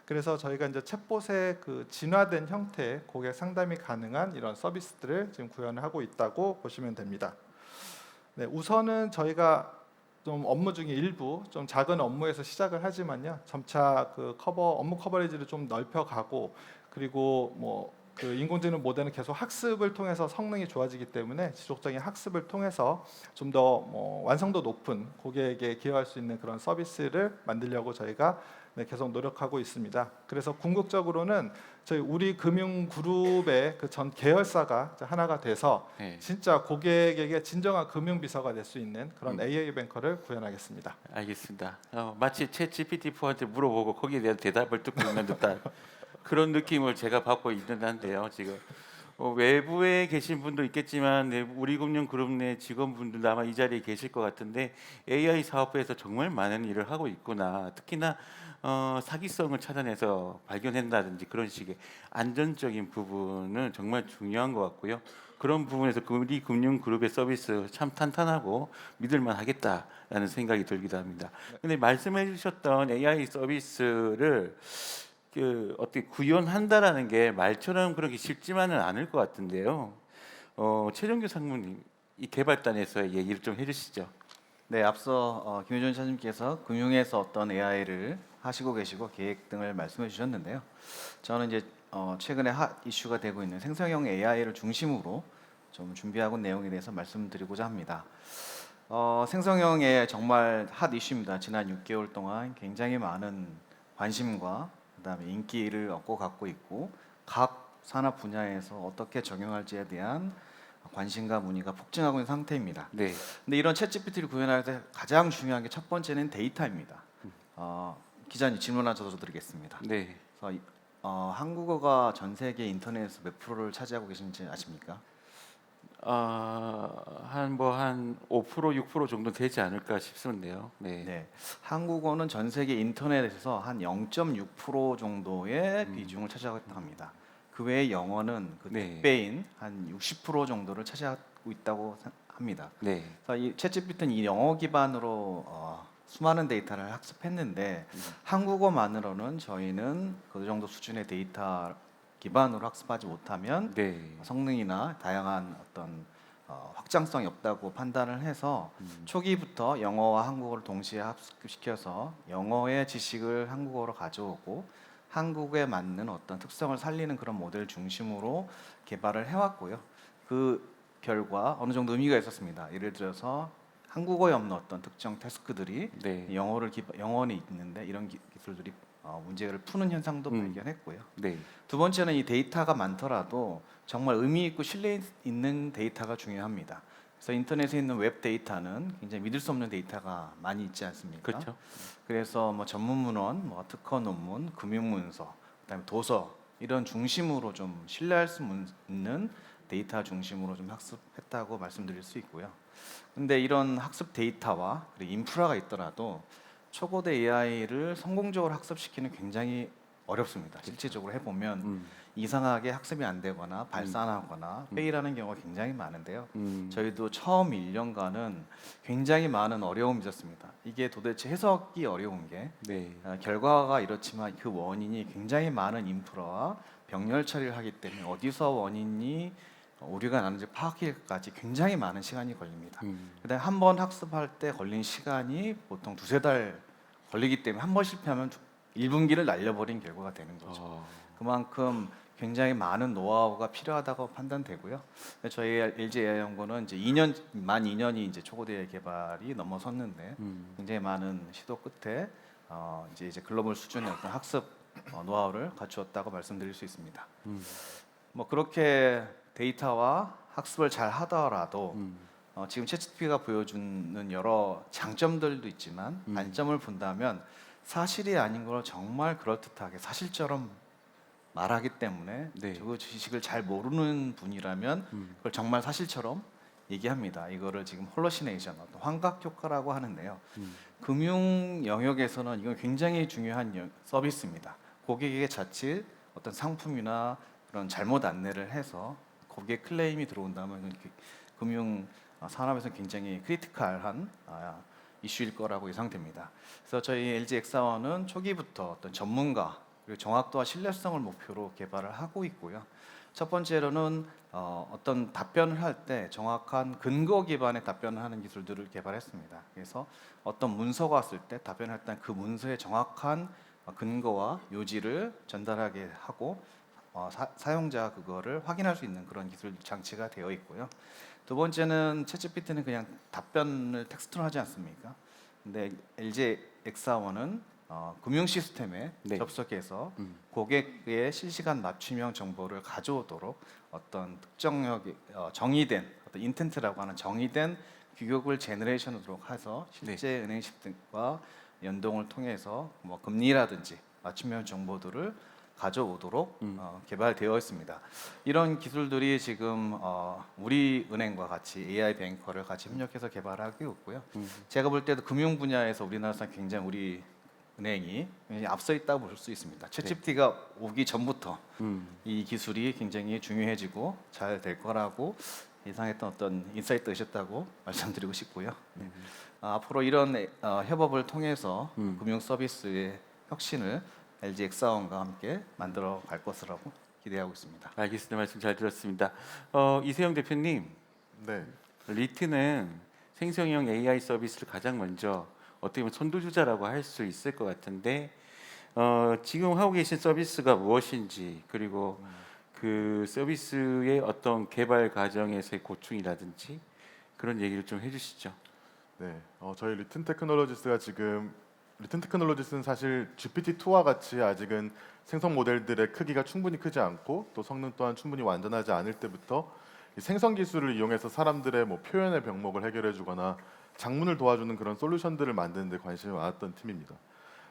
Speaker 6: 그래서 저희가 이제 챗봇의 그 진화된 형태의 고객 상담이 가능한 이런 서비스들을 지금 구현을 하고 있다고 보시면 됩니다. 네, 우선은 저희가 좀 업무 중에 일부 좀 작은 업무에서 시작을 하지만요, 점차 그 업무 커버리지를 좀 넓혀가고, 그리고 뭐 그 인공지능 모델은 계속 학습을 통해서 성능이 좋아지기 때문에 지속적인 학습을 통해서 좀 더 뭐 완성도 높은 고객에게 기여할 수 있는 그런 서비스를 만들려고 저희가 네, 계속 노력하고 있습니다. 그래서 궁극적으로는 저희 우리 금융 그룹의 그 전 계열사가 하나가 돼서
Speaker 4: 네.
Speaker 6: 진짜 고객에게 진정한 금융 비서가 될 수 있는 그런 AI 뱅커를 구현하겠습니다.
Speaker 4: 알겠습니다. 마치 챗 GPT-4한테 물어보고 거기에 대한 대답을 듣고 있는 듯한 그런 느낌을 제가 받고 있는 한데요. 지금 외부에 계신 분도 있겠지만 우리금융그룹 내 직원분들도 아마 이 자리에 계실 것 같은데 AI 사업부에서 정말 많은 일을 하고 있구나. 특히나 사기성을 찾아내서 발견한다든지 그런 식의 안전적인 부분은 정말 중요한 것 같고요. 그런 부분에서 우리 금융그룹의 서비스 참 탄탄하고 믿을만 하겠다라는 생각이 들기도 합니다. 근데 말씀해 주셨던 AI 서비스를 어떻게 구현한다라는 게 말처럼 그렇게 쉽지만은 않을 것 같은데요. 최종규 상무님, 이 개발단에서의 얘기를 좀 해주시죠.
Speaker 7: 네, 앞서 김효준 차장님께서 금융에서 어떤 AI를 하시고 계시고 계획 등을 말씀해 주셨는데요. 저는 이제 최근에 핫 이슈가 되고 있는 생성형 AI를 중심으로 좀 준비하고 있는 내용에 대해서 말씀드리고자 합니다. 생성형 AI 정말 핫 이슈입니다. 지난 6개월 동안 굉장히 많은 관심과 그다음에 인기를 얻고 갖고 있고 각 산업 분야에서 어떻게 적용할지에 대한 관심과 문의가 폭증하고 있는 상태입니다.
Speaker 4: 네.
Speaker 7: 근데 이런 챗GPT를 구현할 때 가장 중요한 게 첫 번째는 데이터입니다. 기자님 질문 하나 저도 드리겠습니다.
Speaker 4: 네.
Speaker 7: 그래서 한국어가 전 세계 인터넷에서 몇 프로를 차지하고 계신지 아십니까?
Speaker 4: 한 5% 6% 정도 되지 않을까 싶은데요. 네.
Speaker 7: 네, 한국어는 전 세계 인터넷에서 한 0.6% 정도의 비중을 차지하고 있다고 합니다. 그 외에 영어는 그
Speaker 4: 네.
Speaker 7: 100배인 한 60% 정도를 차지하고 있다고 합니다.
Speaker 4: 네.
Speaker 7: 그래서 이 챗GPT는 이 영어 기반으로 수많은 데이터를 학습했는데 한국어만으로는 저희는 그 정도 수준의 데이터 기반으로 학습하지 못하면
Speaker 4: 네.
Speaker 7: 성능이나 다양한 어떤 확장성이 없다고 판단을 해서 초기부터 영어와 한국어를 동시에 합습시켜서 영어의 지식을 한국어로 가져오고 한국에 맞는 어떤 특성을 살리는 그런 모델 중심으로 개발을 해왔고요. 그 결과 어느 정도 의미가 있었습니다. 예를 들어서 한국어에 없는 어떤 특정 태스크들이
Speaker 4: 네.
Speaker 7: 영어에 있는데 이런 기술들이 문제를 푸는 현상도 발견했고요.
Speaker 4: 네.
Speaker 7: 두 번째는 이 데이터가 많더라도 정말 의미 있고 신뢰 있는 데이터가 중요합니다. 그래서 인터넷에 있는 웹 데이터는 굉장히 믿을 수 없는 데이터가 많이 있지 않습니까?
Speaker 4: 그렇죠.
Speaker 7: 그래서 뭐 전문 문헌, 뭐 특허 논문, 금융 문서, 그다음에 도서 이런 중심으로 좀 신뢰할 수 있는 데이터 중심으로 좀 학습했다고 말씀드릴 수 있고요. 근데 이런 학습 데이터와 그리고 인프라가 있더라도 초고대 AI를 성공적으로 학습시키는 굉장히 어렵습니다. 실질적으로 해보면 이상하게 학습이 안 되거나 발산하거나 페일하는 경우가 굉장히 많은데요. 저희도 처음 1년간은 굉장히 많은 어려움이 있었습니다. 이게 도대체 해석이 어려운 게
Speaker 4: 네.
Speaker 7: 결과가 이렇지만 그 원인이 굉장히 많은 인프라와 병렬 처리를 하기 때문에 어디서 원인이 오류가 나는지 파악하기까지 굉장히 많은 시간이 걸립니다. 그다음에 한 번 학습할 때 걸린 시간이 보통 2-3달 걸리기 때문에 한 번 실패하면 1분기를 날려버린 결과가 되는 거죠. 그만큼 굉장히 많은 노하우가 필요하다고 판단되고요. 저희 LG AI 연구는 이제 만 2년이 이제 초고대 개발이 넘어섰는데 굉장히 많은 시도 끝에 이제 글로벌 수준의 어떤 학습 노하우를 갖추었다고 말씀드릴 수 있습니다. 뭐 그렇게 데이터와 학습을 잘 하더라도 지금 챗GPT가 보여주는 여러 장점들도 있지만 단점을 본다면 사실이 아닌 걸 정말 그럴듯하게 사실처럼 말하기 때문에
Speaker 4: 네.
Speaker 7: 그 지식을 잘 모르는 분이라면 그걸 정말 사실처럼 얘기합니다. 이거를 지금 홀로시네이션, 어떤 환각 효과라고 하는데요. 금융 영역에서는 이건 굉장히 중요한 서비스입니다. 고객에게 자칫 어떤 상품이나 그런 잘못 안내를 해서 고객 클레임이 들어온다면 금융 산업에서 굉장히 크리티컬한 이슈일 거라고 예상됩니다. 그래서 저희 LG 엑사원은 초기부터 어떤 전문가 그리고 정확도와 신뢰성을 목표로 개발을 하고 있고요. 첫 번째로는 어떤 답변을 할 때 정확한 근거 기반의 답변을 하는 기술들을 개발했습니다. 그래서 어떤 문서가 왔을 때 답변할 때 그 문서의 정확한 근거와 요지를 전달하게 하고 사용자가 그거를 확인할 수 있는 그런 기술 장치가 되어 있고요. 두 번째는 챗GPT는 그냥 답변을 텍스트로 하지 않습니까? 근데 LG 엑사원은 금융 시스템에
Speaker 4: 네.
Speaker 7: 접속해서 고객의 실시간 맞춤형 정보를 가져오도록 어떤 특정력이 정의된 어떤 인텐트라고 하는 정의된 규격을 제너레이션하도록 해서 실제 은행 시스템과 연동을 통해서 뭐 금리라든지 맞춤형 정보들을 가져오도록 개발되어 있습니다. 이런 기술들이 지금 우리 은행과 같이 AI 뱅커를 같이 협력해서 개발하고 있고요. 제가 볼 때도 금융 분야에서 우리나라에서 굉장히 우리 은행이 굉장히 앞서 있다고 볼 수 있습니다. 챗GPT가 오기 전부터 이 기술이 굉장히 중요해지고 잘 될 거라고 예상했던 어떤 인사이트가 있었다고 말씀드리고 싶고요. 앞으로 이런 협업을 통해서 금융 서비스의 혁신을 LG 엑사원과 함께 만들어 갈 것이라고 기대하고 있습니다.
Speaker 4: 알겠습니다. 말씀 잘 들었습니다. 이세영 대표님,
Speaker 8: 네.
Speaker 4: 리트는 생성형 AI 서비스를 가장 먼저 어떻게 보면 선두주자라고 할 수 있을 것 같은데 지금 하고 계신 서비스가 무엇인지 그리고 그 서비스의 어떤 개발 과정에서의 고충이라든지 그런 얘기를 좀 해주시죠.
Speaker 8: 네, 저희 리튼 테크놀로지스가 지금 리튼 테크놀로지스는 사실 GPT-2와 같이 아직은 생성 모델들의 크기가 충분히 크지 않고 또 성능 또한 충분히 완전하지 않을 때부터 이 생성 기술을 이용해서 사람들의 뭐 표현의 병목을 해결해주거나 장문을 도와주는 그런 솔루션들을 만드는 데 관심이 많았던 팀입니다.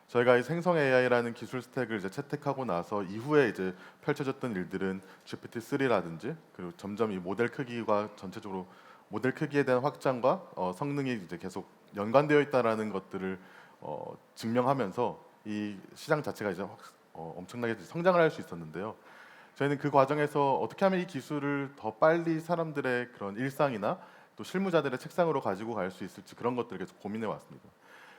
Speaker 8: 저희가 이 생성 AI라는 기술 스택을 이제 채택하고 나서 이후에 이제 펼쳐졌던 일들은 GPT-3라든지 그리고 점점 이 모델 크기와 전체적으로 모델 크기에 대한 확장과 성능이 이제 계속 연관되어 있다라는 것들을 증명하면서 이 시장 자체가 이제 엄청나게 성장을 할 수 있었는데요. 저희는 그 과정에서 어떻게 하면 이 기술을 더 빨리 사람들의 그런 일상이나 또 실무자들의 책상으로 가지고 갈 수 있을지 그런 것들을 계속 고민해 왔습니다.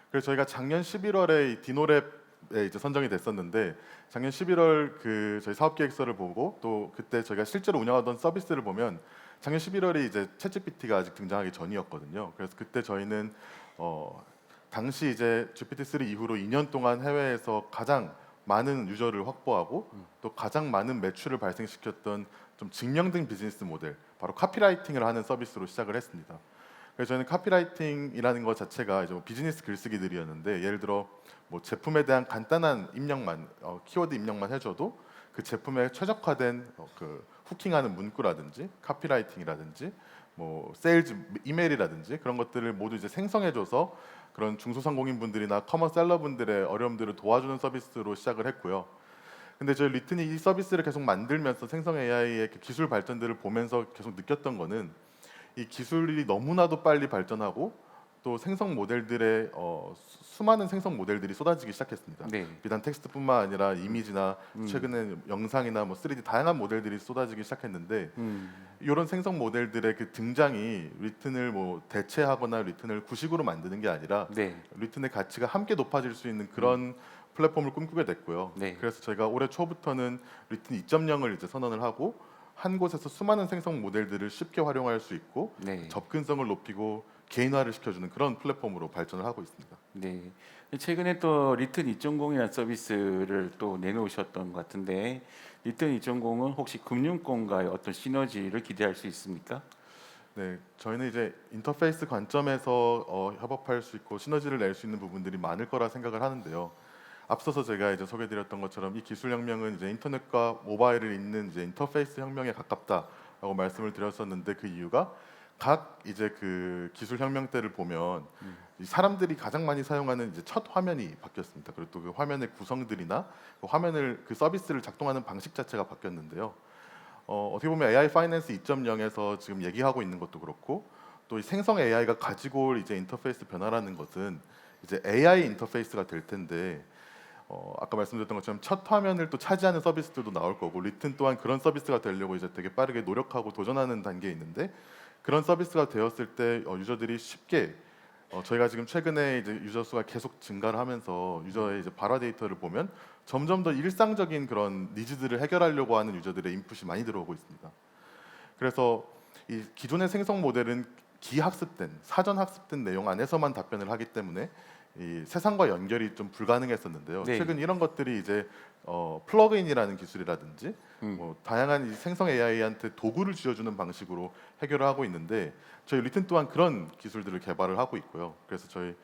Speaker 8: 그래서 저희가 작년 11월에 이 디노랩에 이제 선정이 됐었는데 작년 11월 그 저희 사업 계획서를 보고 또 그때 저희가 실제로 운영하던 서비스를 보면 작년 11월에 이제 챗GPT가 아직 등장하기 전이었거든요. 그래서 그때 저희는 당시 이제 GPT-3 이후로 2년 동안 해외에서 가장 많은 유저를 확보하고 또 가장 많은 매출을 발생시켰던 좀 증명된 비즈니스 모델, 바로 카피라이팅을 하는 서비스로 시작을 했습니다. 그래서 저희는 카피라이팅이라는 것 자체가 이제 뭐 비즈니스 글쓰기들이었는데 예를 들어 뭐 제품에 대한 간단한 입력만, 키워드 입력만 해줘도 그 제품에 최적화된 그 후킹하는 문구라든지 카피라이팅이라든지 뭐 세일즈 이메일이라든지 그런 것들을 모두 이제 생성해줘서 그런 중소상공인분들이나 커머스 셀러분들의 어려움들을 도와주는 서비스로 시작을 했고요. 근데 저희 리튼이 이 서비스를 계속 만들면서 생성 AI의 기술 발전들을 보면서 계속 느꼈던 거는 이 기술이 너무나도 빨리 발전하고 또 생성 모델들의 수많은 생성 모델들이 쏟아지기 시작했습니다.
Speaker 4: 네.
Speaker 8: 비단 텍스트뿐만 아니라 이미지나 최근에 영상이나 뭐 3D 다양한 모델들이 쏟아지기 시작했는데 이런 생성 모델들의 그 등장이 리튼을 뭐 대체하거나 리튼을 구식으로 만드는 게 아니라
Speaker 4: 네.
Speaker 8: 리튼의 가치가 함께 높아질 수 있는 그런 플랫폼을 꿈꾸게 됐고요.
Speaker 4: 네.
Speaker 8: 그래서 저희가 올해 초부터는 리튼 2.0을 이제 선언을 하고 한 곳에서 수많은 생성 모델들을 쉽게 활용할 수 있고
Speaker 4: 네.
Speaker 8: 접근성을 높이고 개인화를 시켜주는 그런 플랫폼으로 발전을 하고 있습니다.
Speaker 4: 네. 최근에 또 리튼 2.0이라는 서비스를 또 내놓으셨던 것 같은데 리튼 2.0은 혹시 금융권과의 어떤 시너지를 기대할 수 있습니까?
Speaker 8: 네, 저희는 이제 인터페이스 관점에서 협업할 수 있고 시너지를 낼 수 있는 부분들이 많을 거라 생각을 하는데요. 앞서서 제가 이제 소개드렸던 것처럼 이 기술 혁명은 이제 인터넷과 모바일을 잇는 이제 인터페이스 혁명에 가깝다라고 말씀을 드렸었는데 그 이유가 각 이제 그 기술 혁명 때를 보면 이 사람들이 가장 많이 사용하는 이제 첫 화면이 바뀌었습니다. 그리고 또 그 화면의 구성들이나 그 화면을 그 서비스를 작동하는 방식 자체가 바뀌었는데요. 어떻게 보면 AI 파이낸스 2.0에서 지금 얘기하고 있는 것도 그렇고 또 이 생성 AI가 가지고 올 이제 인터페이스 변화라는 것은 이제 AI 인터페이스가 될 텐데 아까 말씀드렸던 것처럼 첫 화면을 또 차지하는 서비스들도 나올 거고 리튼 또한 그런 서비스가 되려고 이제 되게 빠르게 노력하고 도전하는 단계에 있는데 그런 서비스가 되었을 때 유저들이 쉽게 저희가 지금 최근에 이제 유저 수가 계속 증가를 하면서 유저의 이제 발화 데이터를 보면 점점 더 일상적인 그런 니즈들을 해결하려고 하는 유저들의 인풋이 많이 들어오고 있습니다. 그래서 이 기존의 생성 모델은 기학습된 사전 학습된 내용 안에서만 답변을 하기 때문에 이 세상과 연결이 좀 불가능했었는데요.
Speaker 4: 네.
Speaker 8: 최근 이런 것들이 이제 플러그인이라는 기술이라든지 뭐 다양한 이 생성 AI한테 도구를 쥐어주는 방식으로 해결을 하고 있는데 저희 리튼 또한 그런 기술들을 개발을 하고 있고요. 그래서 저희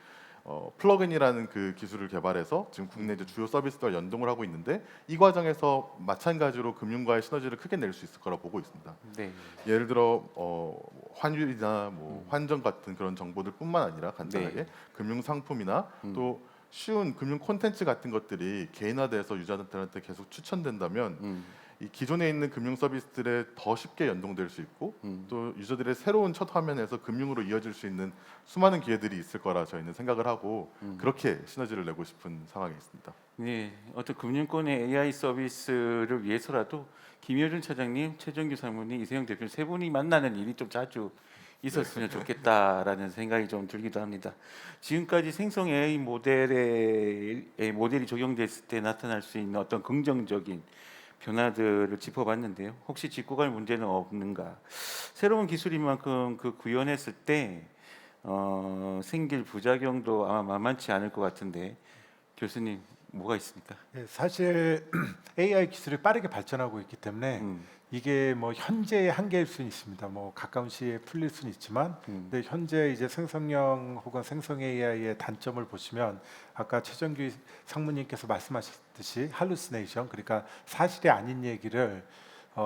Speaker 8: 플러그인이라는 그 기술을 개발해서 지금 국내 이제 주요 서비스와 연동을 하고 있는데 이 과정에서 마찬가지로 금융과의 시너지를 크게 낼 수 있을 거라 보고 있습니다.
Speaker 4: 네.
Speaker 8: 예를 들어 환율이나 뭐 환전 같은 그런 정보들뿐만 아니라 간단하게
Speaker 4: 네.
Speaker 8: 금융 상품이나 또 쉬운 금융 콘텐츠 같은 것들이 개인화돼서 유저들한테 계속 추천된다면 이 기존에 있는 금융 서비스들에 더 쉽게 연동될 수 있고 또 유저들의 새로운 첫 화면에서 금융으로 이어질 수 있는 수많은 기회들이 있을 거라 저희는 생각을 하고 그렇게 시너지를 내고 싶은 상황에 있습니다.
Speaker 4: 네, 어떤 금융권의 AI 서비스를 위해서라도 김효준 차장님, 최정규 사무님, 이세영 대표 세 분이 만나는 일이 좀 자주 있었으면 좋겠다라는 생각이 좀 들기도 합니다. 지금까지 생성 AI 모델이 적용됐을 때 나타날 수 있는 어떤 긍정적인 변화들을 짚어봤는데요. 혹시 짚고 갈 문제는 없는가? 새로운 기술인 만큼 그 구현했을 때 생길 부작용도 아마 만만치 않을 것 같은데 교수님 뭐가 있습니까?
Speaker 5: 예, 사실 AI 기술이 빠르게 발전하고 있기 때문에 이게 뭐 현재의 한계일 수는 있습니다. 뭐 가까운 시에 풀릴 수는 있지만, 근데 현재 이제 생성형 혹은 생성 AI의 단점을 보시면 아까 최정규 상무님께서 말씀하셨듯이 할루시네이션, 그러니까 사실이 아닌 얘기를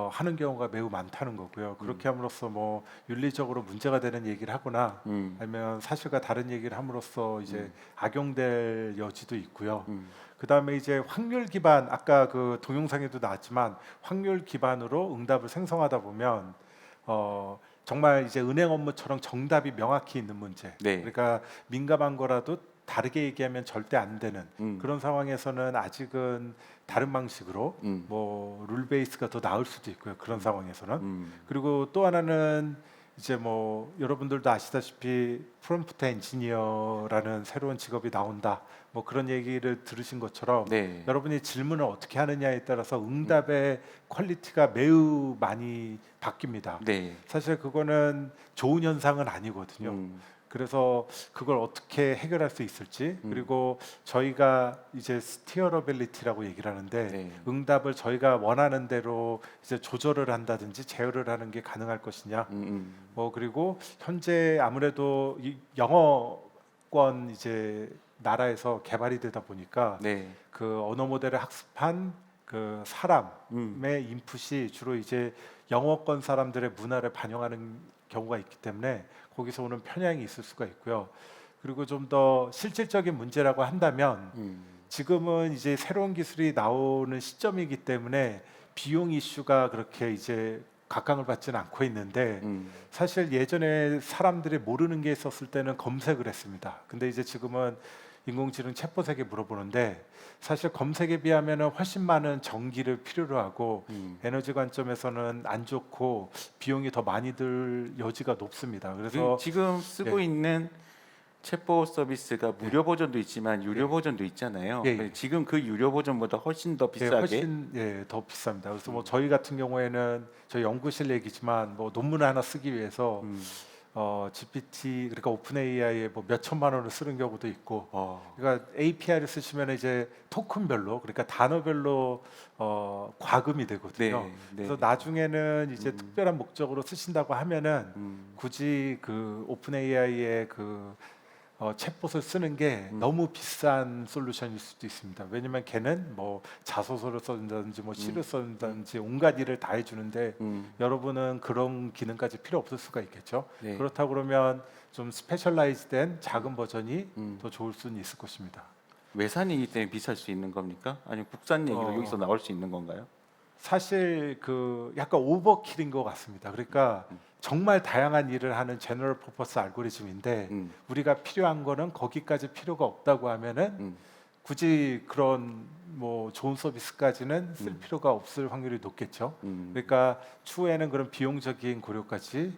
Speaker 5: 하는 경우가 매우 많다는 거고요. 그렇게 함으로써 뭐 윤리적으로 문제가 되는 얘기를 하거나 아니면 사실과 다른 얘기를 함으로써 이제 악용될 여지도 있고요. 그 다음에 이제 확률 기반, 아까 그 동영상에도 나왔지만 확률 기반으로 응답을 생성하다 보면 정말 이제 은행 업무처럼 정답이 명확히 있는 문제.
Speaker 4: 네.
Speaker 5: 그러니까 민감한 거라도 다르게 얘기하면 절대 안 되는 그런 상황에서는 아직은 다른 방식으로 뭐 룰 베이스가 더 나을 수도 있고요. 그런 상황에서는. 그리고 또 하나는 이제 뭐 여러분들도 아시다시피 프롬프트 엔지니어라는 새로운 직업이 나온다. 뭐 그런 얘기를 들으신 것처럼
Speaker 4: 네.
Speaker 5: 여러분이 질문을 어떻게 하느냐에 따라서 응답의 퀄리티가 매우 많이 바뀝니다.
Speaker 4: 네.
Speaker 5: 사실 그거는 좋은 현상은 아니거든요. 그래서 그걸 어떻게 해결할 수 있을지, 그리고 저희가 이제 스티어러빌리티라고 얘기를 하는데
Speaker 4: 네. 응답을
Speaker 5: 응답을 저희가 원하는 대로 이제 조절을 한다든지 제어를 하는 게 가능할 것이냐, 뭐 그리고 현재 아무래도 이 영어권 이제 나라에서 개발이 되다 보니까
Speaker 4: 네.
Speaker 5: 그 언어 모델을 학습한 그 사람의 인풋이 주로 이제 영어권 사람들의 문화를 반영하는 경우가 있기 때문에 거기서 오는 편향이 있을 수가 있고요. 그리고 좀 더 실질적인 문제라고 한다면 지금은 이제 새로운 기술이 나오는 시점이기 때문에 비용 이슈가 그렇게 이제 각광을 받지는 않고 있는데 사실 예전에 사람들이 모르는 게 있었을 때는 검색을 했습니다. 근데 이제 지금은 인공지능 챗봇에게 물어보는데 사실 검색에 비하면 훨씬 많은 전기를 필요로 하고 에너지 관점에서는 안 좋고 비용이 더 많이 들 여지가 높습니다. 그래서
Speaker 4: 지금 쓰고
Speaker 5: 예.
Speaker 4: 있는 챗봇 서비스가 무료 버전도 있지만 유료 버전도 있잖아요.
Speaker 5: 예, 예.
Speaker 4: 지금 그 유료 버전보다 훨씬 더 비싸게.
Speaker 5: 훨씬 더 비쌉니다. 그래서 뭐 저희 같은 경우에는 저희 연구실 얘기지만 뭐 논문 하나 쓰기 위해서 GPT 그러니까 오픈 AI에 뭐 몇 천만 원을 쓰는 경우도 있고, 그러니까 API를 쓰시면 이제 토큰별로 그러니까 단어별로 과금이 되거든요.
Speaker 4: 네,
Speaker 5: 그래서
Speaker 4: 네.
Speaker 5: 나중에는 이제 특별한 목적으로 쓰신다고 하면은 굳이 그 오픈 AI의 그 챗봇을 쓰는 게 너무 비싼 솔루션일 수도 있습니다. 왜냐면 걔는 뭐 자소서를 써준다든지 뭐 시를 써준다든지 온갖 일을 다 해주는데 여러분은 그런 기능까지 필요 없을 수가 있겠죠.
Speaker 4: 네.
Speaker 5: 그렇다 그러면 좀 스페셜라이즈된 작은 버전이 더 좋을 수는 있을 것입니다.
Speaker 4: 외산이기 때문에 비쌀 수 있는 겁니까? 아니면 국산 얘기로 여기서 나올 수 있는 건가요?
Speaker 5: 사실 그 약간 오버킬인 것 같습니다. 그러니까 정말 다양한 일을 하는 제너럴 퍼포스 알고리즘인데 우리가 필요한 거는 거기까지 필요가 없다고 하면은 굳이 그런 뭐 좋은 서비스까지는 쓸 필요가 없을 확률이 높겠죠. 그러니까 추후에는 그런 비용적인 고려까지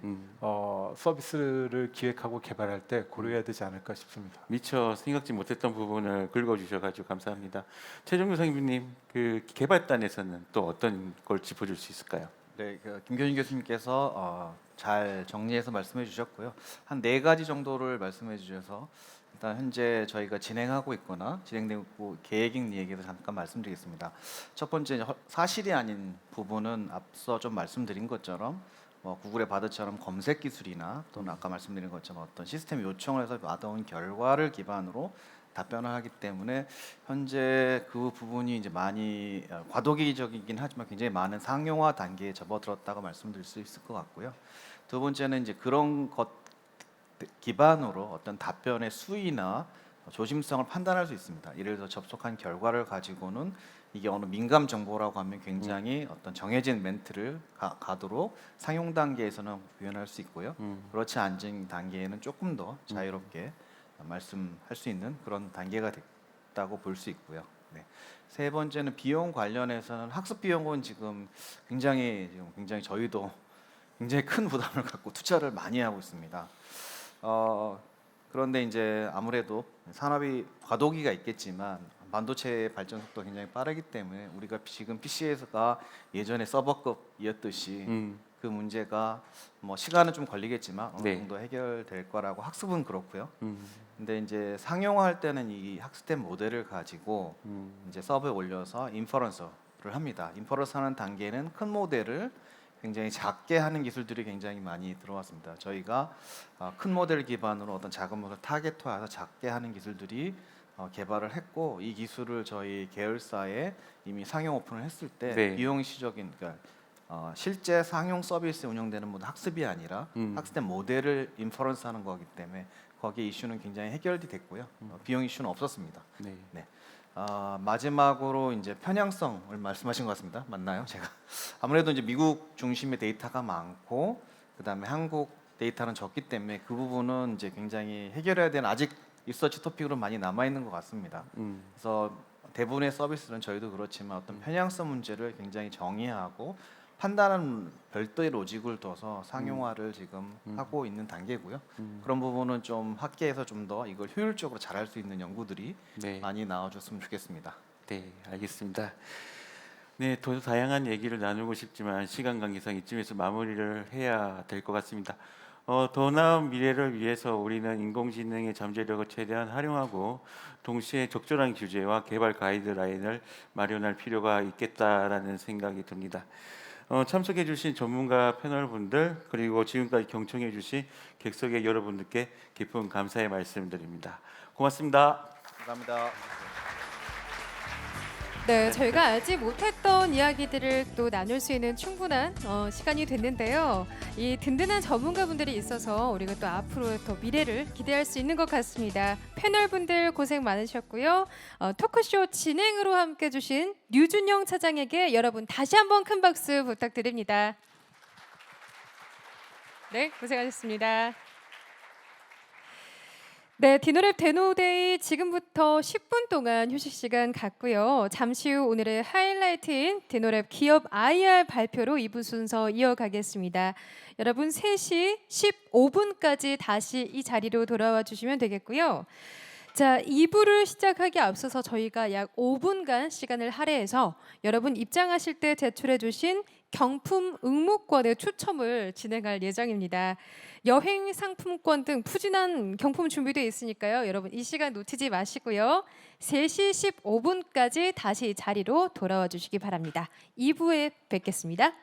Speaker 5: 서비스를 기획하고 개발할 때 고려해야 되지 않을까 싶습니다.
Speaker 4: 미처 생각지 못했던 부분을 긁어주셔가지고 감사합니다. 최종규 선생님, 그 개발단에서는 또 어떤 걸 짚어줄 수 있을까요?
Speaker 7: 네, 그 김교진 교수님께서 잘 정리해서 말씀해 주셨고요. 한 4가지 정도를 말씀해 주셔서 일단 현재 저희가 진행하고 있거나 진행되고 계획 있는 얘기도 잠깐 말씀드리겠습니다. 첫 번째 사실이 아닌 부분은 앞서 좀 말씀드린 것처럼 구글의 바드처럼 검색 기술이나 또는 아까 말씀드린 것처럼 어떤 시스템 요청을 해서 받아온 결과를 기반으로 답변을 하기 때문에 현재 그 부분이 이제 많이 과도기적이긴 하지만 굉장히 많은 상용화 단계에 접어들었다고 말씀드릴 수 있을 것 같고요. 두 번째는 이제 그런 것 기반으로 어떤 답변의 수위나 조심성을 판단할 수 있습니다. 예를 들어 접속한 결과를 가지고는 이게 어느 민감 정보라고 하면 굉장히 어떤 정해진 멘트를 가도록 상용 단계에서는 구현할 수 있고요. 그렇지 않은 단계에는 조금 더 자유롭게 말씀할 수 있는 그런 단계가 됐다고 볼 수 있고요. 네. 세 번째는 비용 관련해서는 학습 비용은 지금 굉장히 저희도 굉장히 큰 부담을 갖고 투자를 많이 하고 있습니다. 그런데 이제 아무래도 산업이 과도기가 있겠지만 반도체의 발전 속도가 굉장히 빠르기 때문에 우리가 지금 PC에서가 예전에 서버급이었듯이 그 문제가 뭐 시간은 좀 걸리겠지만 어느
Speaker 4: 네.
Speaker 7: 정도 해결될 거라고 학습은 그렇고요. 근데 이제 상용화할 때는 이 학습된 모델을 가지고 이제 서버에 올려서 인퍼런서를 합니다. 인퍼런서 하는 단계는 큰 모델을 굉장히 작게 하는 기술들이 굉장히 많이 들어왔습니다. 저희가 큰 모델 기반으로 어떤 작은 모델 타겟화해서 작게 하는 기술들이 개발을 했고 이 기술을 저희 계열사에 이미 상용 오픈을 했을 때
Speaker 4: 네.
Speaker 7: 비용 시적인 그러니까 실제 상용 서비스에 운영되는 모든 학습이 아니라 학습된 모델을 인퍼런스 하는 거기 때문에 거기에 이슈는 굉장히 해결이 됐고요. 비용 이슈는 없었습니다.
Speaker 4: 네.
Speaker 7: 네. 마지막으로 이제 편향성을 말씀하신 것 같습니다. 맞나요? 제가 아무래도 이제 미국 중심의 데이터가 많고 그다음에 한국 데이터는 적기 때문에 그 부분은 이제 굉장히 해결해야 되는 아직 리서치 토픽으로 많이 남아 있는 것 같습니다. 그래서 대부분의 서비스는 저희도 그렇지만 어떤 편향성 문제를 굉장히 정의하고 판단은 별도의 로직을 둬서 상용화를 지금 하고 있는 단계고요. 그런 부분은 좀 학계에서 좀 더 이걸 효율적으로 잘할 수 있는 연구들이
Speaker 4: 네.
Speaker 7: 많이 나와줬으면 좋겠습니다.
Speaker 4: 네, 알겠습니다. 네, 더 다양한 얘기를 나누고 싶지만 시간 관계상 이쯤에서 마무리를 해야 될 것 같습니다. 더 나은 미래를 위해서 우리는 인공지능의 잠재력을 최대한 활용하고 동시에 적절한 규제와 개발 가이드라인을 마련할 필요가 있겠다라는 생각이 듭니다. 참석해주신 전문가 패널분들 그리고 지금까지 경청해주신 객석의 여러분들께 깊은 감사의 말씀드립니다. 고맙습니다.
Speaker 7: 감사합니다.
Speaker 1: 네, 저희가 알지 못했던 이야기들을 또 나눌 수 있는 충분한 시간이 됐는데요. 이 든든한 전문가분들이 있어서 우리가 또 앞으로 더 미래를 기대할 수 있는 것 같습니다. 패널분들 고생 많으셨고요. 토크쇼 진행으로 함께 해주신 류준영 차장에게 여러분 다시 한번 큰 박수 부탁드립니다. 네, 고생하셨습니다. 네, 디노랩 데노데이 지금부터 10분 동안 휴식 시간 갖고요. 잠시 후 오늘의 하이라이트인 디노랩 기업 IR 발표로 2부 순서 이어가겠습니다. 여러분 3시 15분까지 다시 이 자리로 돌아와 주시면 되겠고요. 자, 2부를 시작하기 앞서서 저희가 약 5분간 시간을 할애해서 여러분 입장하실 때 제출해 주신 경품 응모권의 추첨을 진행할 예정입니다. 여행 상품권 등 푸짐한 경품 준비되어 있으니까요. 여러분 이 시간 놓치지 마시고요. 3시 15분까지 다시 자리로 돌아와 주시기 바랍니다. 2부에 뵙겠습니다.